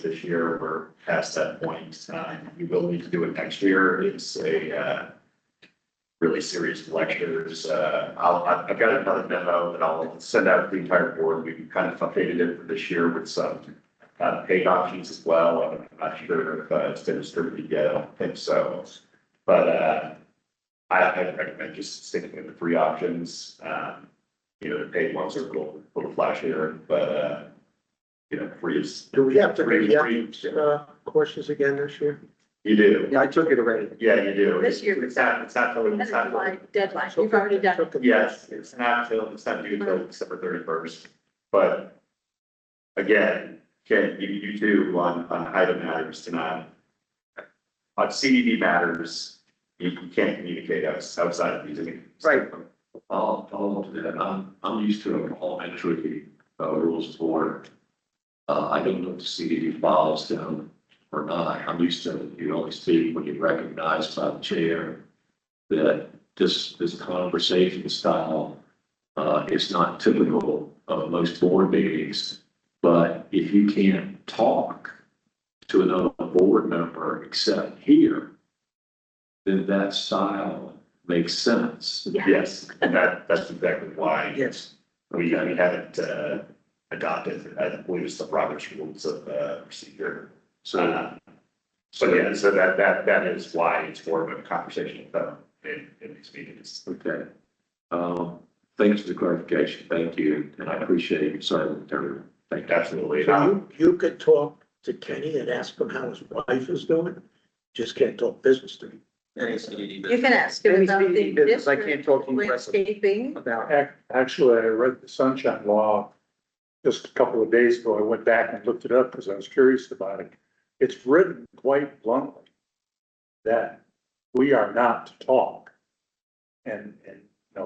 this year. We're past that point. We will need to do it next year. It's a really serious lectures. I've got another memo that I'll send out to the entire board. We've kind of updated it for this year with some paid options as well. I'm not sure if it's been distributed yet. I don't think so. But I recommend just sticking with the three options. The paid ones are a little flashier, but free is. Do we have to free- read free- the courses again this year? You do. Yeah, I took it already. Yeah, you do. This year. It's not till, it's not till, Deadline, you've already done it. yes, it's not due till December 31st. But again, you do on item matters tonight. On CDD matters, you can't communicate outside of these meetings. Right. I'll follow to that. I'm used to parliamentary rules of order. I don't know if the CDD follows them or not. I'm used to, you only speak when you're recognized by the chair. That this conversation style is not typical of most board meetings. But if you can't talk to another board member except here, then that style makes sense. Yes, and that's exactly why Yes. we haven't adopted, I believe it's the Robert's Rules of Procedure. So, So yeah, so that is why it's more of a conversation with them in these meetings. okay. Thanks for the clarification. Thank you. And I appreciate you serving everyone. Thank you. Absolutely. So you could talk to Kenny and ask him how his wife is doing, just can't talk business to him. You can ask him about the Business, I can't talk to you landscaping. about. Actually, I read the sunshine law just a couple of days ago. I went back and looked it up because I was curious about it. It's written quite bluntly that we are not to talk. And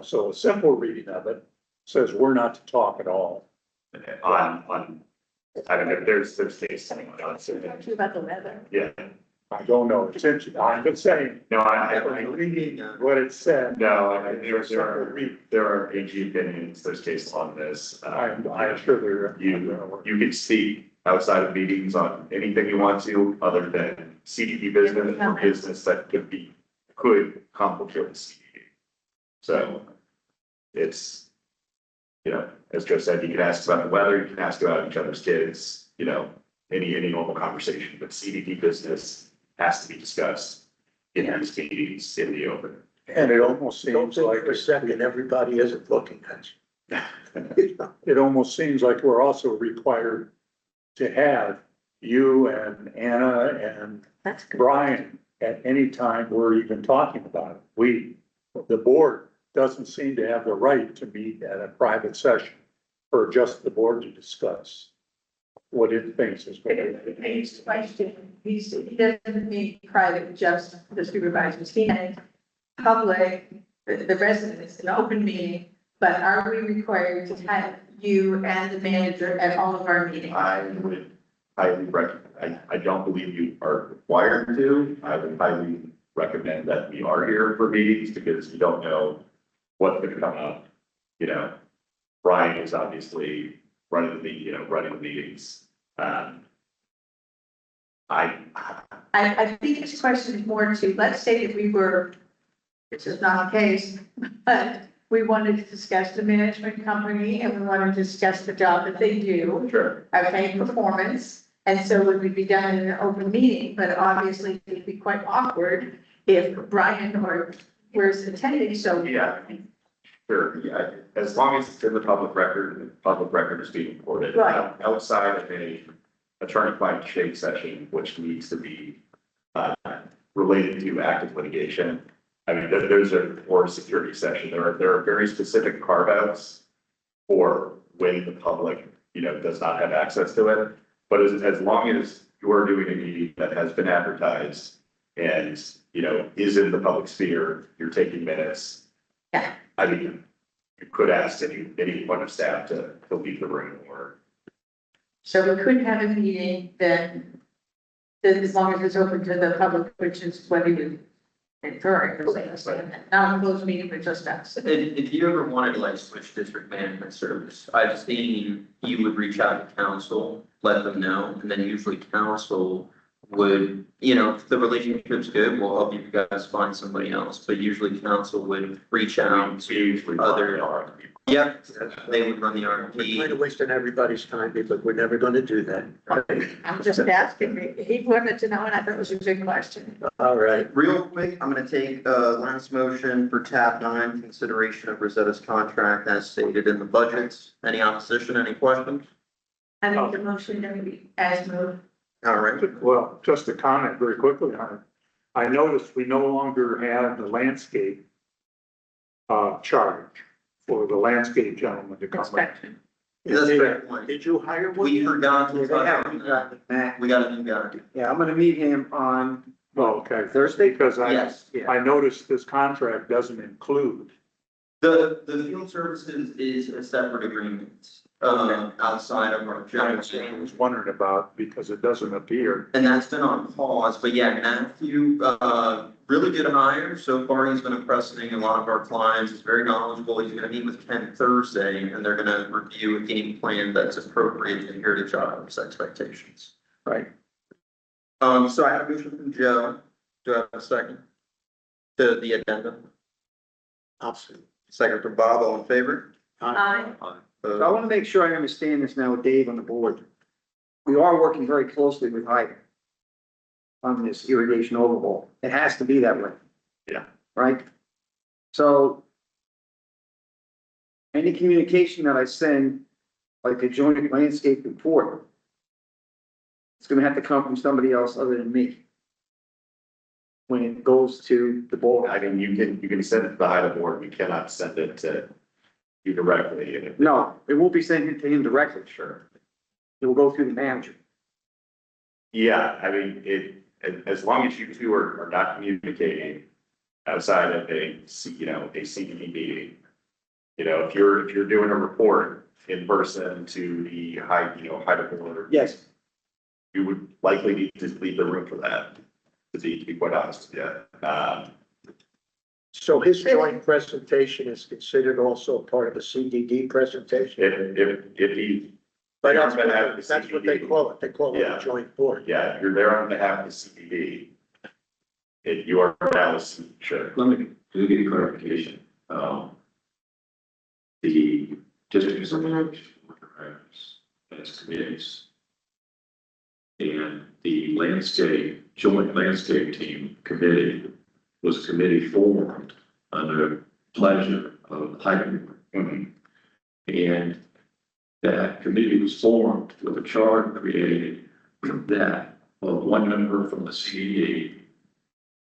so a simple reading of it says we're not to talk at all. On, I don't know, there's cases. Talk to you about the weather. Yeah, I don't know. It's interesting. I'm just saying no, I Reading, what it said. no, there are AG opinions, there's cases on this. I'm sure there. You can speak outside of meetings on anything you want to, other than CDD business or business that could complicate the CDD. So it's, as Joe said, you can ask about the weather, you can ask about each other's kids, any normal conversation, but CDD business has to be discussed in these meetings in the open. And it almost don't seems think like for a second, everybody isn't looking at you. it almost seems like we're also required to have you and Anna and That's good. Brian at any time we're even talking about it. The board doesn't seem to have the right to meet at a private session for just the board to discuss what it thinks is. His question, he doesn't mean private, just the supervisors, he meant public, the residents, an open meeting, but are we required to have you and the manager at all of our meetings? I would highly recommend, I don't believe you are required to. I would highly recommend that we are here for meetings because you don't know what's going to come up. Brian is obviously running the meetings. I think his question is more to, let's say that we were, which is not the case, but we wanted to discuss the management company and we wanted to discuss the job that they do. Sure. Okay, performance, and so it would be done in an open meeting, but obviously it'd be quite awkward if Brian or was attending, so. Yeah. Sure, yeah, as long as it's in the public record, and the public record is being recorded. Right. Outside of a attorney-client shake session, which needs to be related to active litigation. I mean, those are for a security session. There are very specific carve-outs for when the public, does not have access to it. But as long as you are doing a meeting that has been advertised and, is in the public sphere, you're taking minutes. Yeah. I mean, you could ask any one of staff to leave the room or. So we could have a meeting that as long as it's open to the public, which is what he would Sorry, not a closed meeting, but just us. If you ever wanted to like switch district management service, I've seen you would reach out to council, let them know, and then usually council would, you know, if the relationship's good, we'll help you guys find somebody else, but usually council would reach out We to usually other. are. Yep, they would run the We're kind RFP. of wasting everybody's time because we're never gonna do that. I'm just asking, he wanted to know, and I thought it was a good question. All right, Real quick, I'm gonna take last motion for tab 9, consideration of Rosetta's contract as stated in the budgets. Any opposition, any questions? I make the motion that we, as moved. All right. Well, just a comment very quickly on it. I noticed we no longer have the landscape charge for the landscape gentleman to come in. Inspection. That's a fair point. did you hire one? We forgot to Yeah, touch they have, on that. Matt. We got a new guy. Yeah, I'm gonna meet him on Oh, okay. Thursday. Because Yes. Yeah. I noticed this contract doesn't include, The field services is a separate agreement, outside of our general. I was wondering about because it doesn't appear. And that's been on pause, but yeah, Matthew, really good hire. So far, he's been impressing a lot of our clients. He's very knowledgeable. He's gonna meet with Ken Thursday, and they're gonna review a game plan that's appropriate to Heritage Autos expectations. Right. So I have a motion from Joe. Do I have a second? To the addenda? Absolutely. Second from Bob, all in favor? Aye. So I wanna make sure I understand this now with Dave on the board. We are working very closely with Hyder on this irrigation overhaul. It has to be that way. Yeah. Right? So any communication that I send, like a joint landscape report, it's gonna have to come from somebody else other than me when it goes to the board. I mean, you can send it to the High board, we cannot send it to you directly. And No, it won't be sent to him directly. sure. It will go through the manager. Yeah, I mean, as long as you two are not communicating outside of a CDD meeting. You know, if you're doing a report in person to the high board. Yes. You would likely need to leave the room for that, to be quite honest, yeah. So his joint presentation is considered also part of the CDD presentation? If he, But on behalf of the that's what they CDD. call it. They call it Yeah. a joint board. Yeah, if you're there on behalf of the CDD. If you are now, sure. Let me do get clarification. The district is as committees. And the joint landscape team committee was committee formed under pleasure of the Hyder Board. Mhm. And that committee was formed with a charter created that one member from the CDD,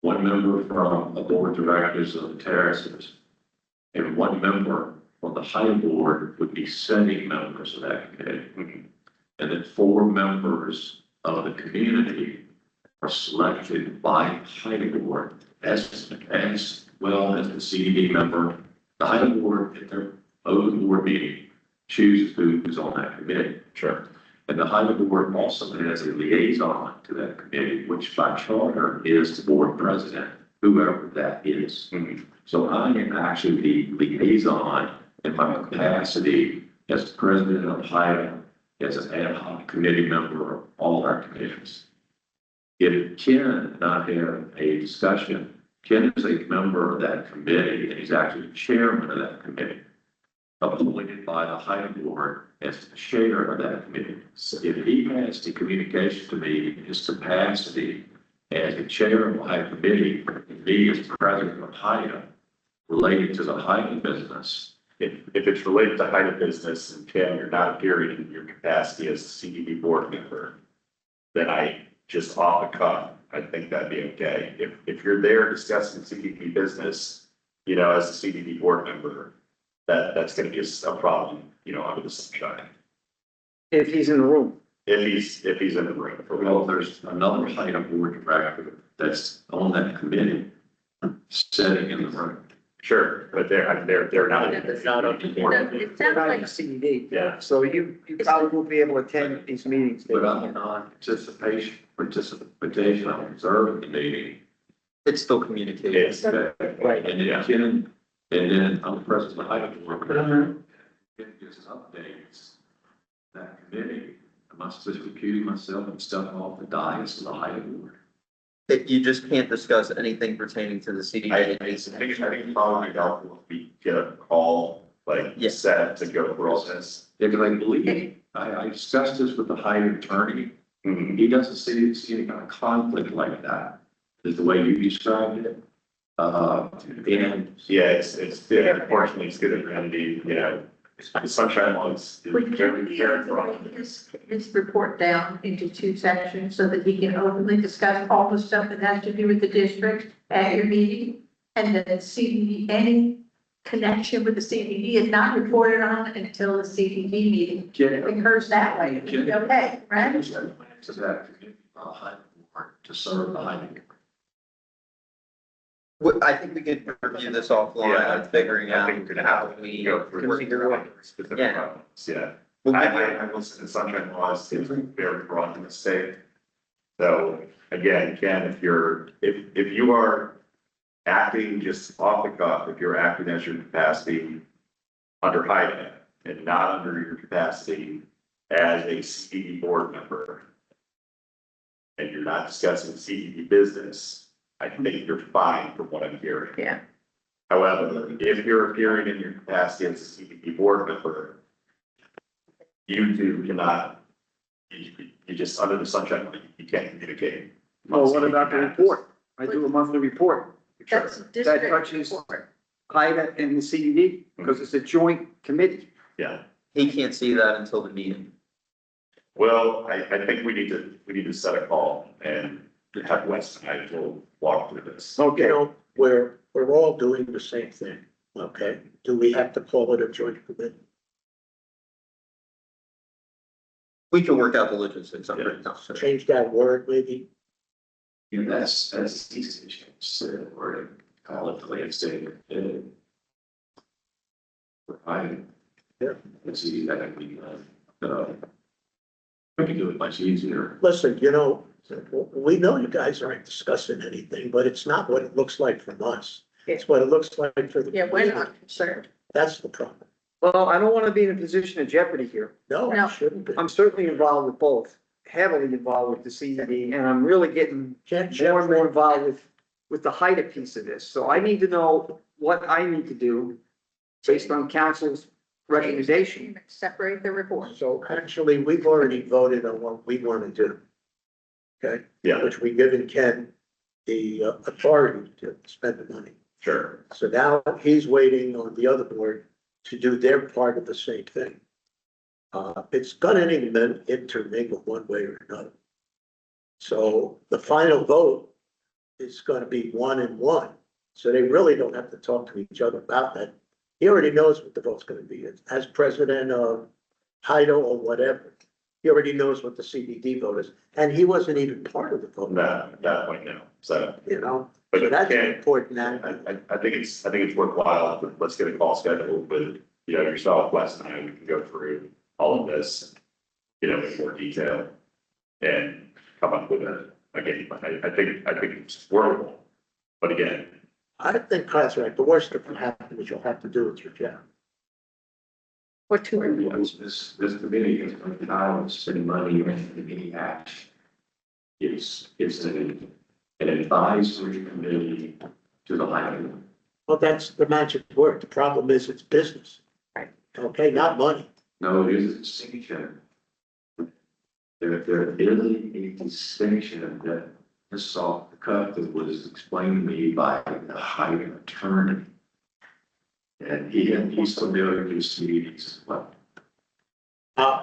one member from the board of directors of the terraces, and one member from the High Board would be setting members of that committee. Mhm. And then 4 members of the community are selected by High Board as well as the CDD member. The High Board, at their own board meeting, chooses who's on that committee. Sure. And the High Board also has a liaison to that committee, which by charter is the board president, whoever that is. Mhm. So I am actually the liaison in my capacity as president of HIDA, as an ad hoc committee member of all our committees. If Ken and I have a discussion, Ken is a member of that committee, and he's actually chairman of that committee, appointed by the HIDA board as the chair of that committee. So if he has the communication to me in his capacity as the chair of the HIDA committee, and me as president of HIDA, related to the HIDA business, If it's related to height of business and Ken, you're not appearing in your capacity as a CDD board member, then I just off the cuff, I think that'd be okay. If you're there discussing CDD business, you know, as a CDD board member, that's gonna be a problem, you know, under the sunshine. If he's in the room. If he's in the room. well, there's another HIDA board director that's on that committee, sitting in the room. Sure, but they're not. They're not on the board. It sounds like, CDD. Yeah. So you probably won't be able to attend these meetings. But I'm on participation, I'm observing the meeting, It's still communicated. It's, Right. And then Ken, and then I'm the president of the Highway Board. Ken gives us updates. That committee, am I supposed to recuse myself and stuff off the dais of the Highway Board? That you just can't discuss anything pertaining to the CDD. I think probably helpful if we get a call, like, Yeah. set to go through all this. Yeah, because I believe, I discussed this with the highway attorney. Mhm. He doesn't see any kind of conflict like that, is the way you described it. And Yeah, unfortunately, it's good at remedy, you know, the sunshine law is Would very, you very break broad. his report down into 2 sections so that he can openly discuss all the stuff that has to do with the district at your meeting? And then CDD, any connection with the CDD is not reported on until the CDD meeting. Ken, It occurs that way, okay, I right? understand to that, highway board to serve the highway. I think we can review this offline on figuring I out think we're gonna how have to we. go through specific Yeah. problems, yeah. We'll I get- I listened to sunshine laws, it's very broad in the state. So again, Ken, if you are acting just off the cuff, if you're acting as your capacity under HIDA and not under your capacity as a CDD board member, and you're not discussing CDD business, I think you're fine from what I'm hearing. Yeah. However, if you're appearing in your capacity as a CDD board member, you two cannot, you just, under the sunshine, law, you can't communicate. Well, what about the report? I do a monthly report. That's a That district touches report. HIDA and the CDD, because it's a joint committee. Yeah, He can't see that until the meeting. well, I think we need to set a call and have Wes and I will walk through this. You Okay, know, we're all doing the same thing, okay? Do we have to call it a joint committee? We can work out the logistics. I'm pretty confident. Change that word maybe? You know, that's easy to change, or call it the landscape. Right. Yeah. It's easy, that can be, we can do it much easier. Listen, you know, we know you guys aren't discussing anything, but it's not what it looks like from us. It's what it looks like for the. Yeah, we're not concerned. That's the problem. well, I don't want to be in a position of jeopardy here. No, No. it shouldn't be. I'm certainly involved with both, heavily involved with the CDD, and I'm really getting Can't more and more involved with the HIDA piece of this. So I need to know what I need to do based on council's recommendation. Separate the report. So actually, we've already voted on what we want to do. Okay, Yeah, which we've given Ken the authority to spend the money. sure. So now he's waiting on the other board to do their part of the same thing. It's gonna intermingle one way or another. So the final vote is gonna be 1 and 1. So they really don't have to talk to each other about that. He already knows what the vote's gonna be. As president of HIDO or whatever, he already knows what the CDD vote is. And he wasn't even part of the vote. No, at that point, no. So, You know, but so that's an Ken, important I, aspect. I think it's worthwhile, but let's get a call scheduled with, you know, yourself, Wes and I, we can go through all of this, you know, in more detail and come up with a game plan. I think it's workable. But again, I think that's right. The worst that can happen is you'll have to do it your job. What two You know, this committee is going to power to spend money on any action. It's an advisory committee to the highway. Well, that's the magic word. The problem is it's business. Right. Okay, not money. No, it is a distinction. There is a distinction that this off the cuff that was explained to me by the highway attorney. And he's familiar with these communities as well.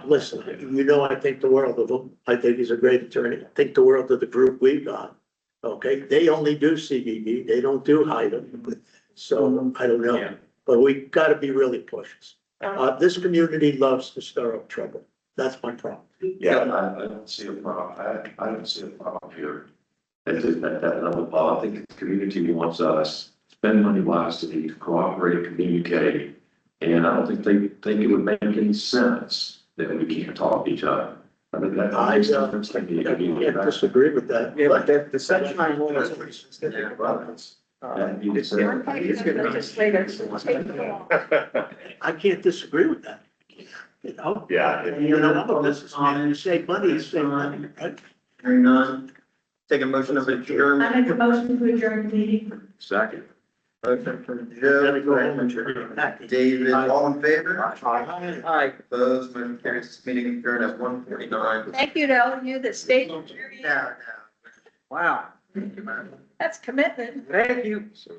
Listen, you know, I think the world of him. I think he's a great attorney. I think the world of the group we've got. Okay, they only do CBD. They don't do HIDA. So I don't know, but we gotta be really cautious. This community loves to stir up trouble. That's my problem. yeah, I don't see a problem. I don't see a problem here. At that level, Paul, I think the community wants us to spend money wisely, to cooperate, communicate. And I don't think they think it would make any sense that we can't talk to each other. I mean, that. I can't disagree with that. Yeah, but the sunshine law is pretty specific about this. It's gonna be. Legislators take the law. I can't disagree with that. You know? Yeah. You know, I'm a businessman, you save money, you save money, right? Hearing none. Take a motion of I adjournment. make a motion to adjourn the meeting. Second. Motion from Gotta Joe, go home and turn it back. David, all in favor? Aye. Opposed, motion carries. This meeting adjourned at 1:49. Thank you to all of you that stayed. Yeah. Wow, That's commitment. thank you. So